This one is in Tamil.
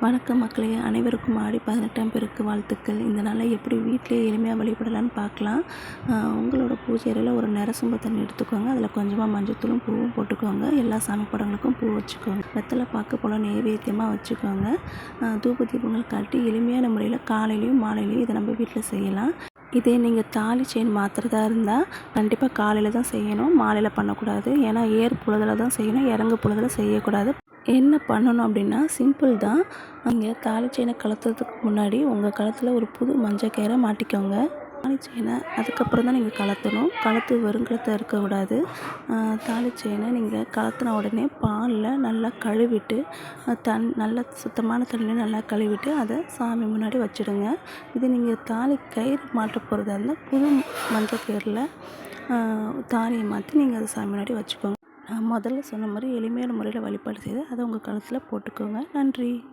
வணக்கம் மக்களே, அனைவருக்கும் ஆடி 18ஆம் பெருக்கு வாழ்த்துக்கள். இந்த நாளில் எப்படி வீட்டிலேயே எளிமையாக வழிபடலான்னு பார்க்கலாம். உங்களோட பூஜை அறையில் ஒரு நிறசொம்பு தண்ணி எடுத்துக்கோங்க. அதில் கொஞ்சமாக மஞ்சத்தூளும் பூவும் போட்டுக்கோங்க. எல்லா சாமி படங்களுக்கும் பூ வச்சுக்கோங்க. வெத்தலை பாக்கு போல் நெய்வேத்தியமாக வச்சுக்கோங்க. தூப தீபங்கள் காட்டி எளிமையான முறையில் காலையிலையும் மாலையிலையும் இதை நம்ம வீட்டில் செய்யலாம். இதே நீங்கள் தாலி செயின் மாற்றுறதா இருந்தால் கண்டிப்பாக காலையில் தான் செய்யணும், மாலையில் பண்ணக்கூடாது. ஏன்னா ஏர் பொழுதில் தான் செய்யணும், இறங்கு பொழுதில் செய்யக்கூடாது. என்ன பண்ணணும் அப்படின்னா சிம்பிள் தான். நீங்கள் தாலி செயினை கழட்டுறதுக்கு முன்னாடி உங்கள் கழுத்தில் ஒரு புது மஞ்சள் கயிறை மாட்டிக்கோங்க. தாலி செயினை அதுக்கப்புறம் தான் நீங்கள் கழட்டணும். கழுத்து வெறுங்கழுத்தை இருக்கக்கூடாது. தாலி செயினை நீங்கள் கழட்டின உடனே பாலில் நல்லா கழுவிட்டு நல்ல சுத்தமான தண்ணியில் நல்லா கழுவிட்டு அதை சாமி முன்னாடி வச்சுடுங்க. இது நீங்கள் தாலி கயிறு மாட்ட போகிறதா இருந்தால் புது மஞ்சள் கயிறில் தாலியை மாற்றி நீங்கள் அதை சாமி முன்னாடி வச்சுக்கோங்க. நான் முதல்ல சொன்ன மாதிரி எளிமையான முறையில் வழிபாடு செய்து அதை உங்கள் கழுத்தில் போட்டுக்கோங்க. நன்றி.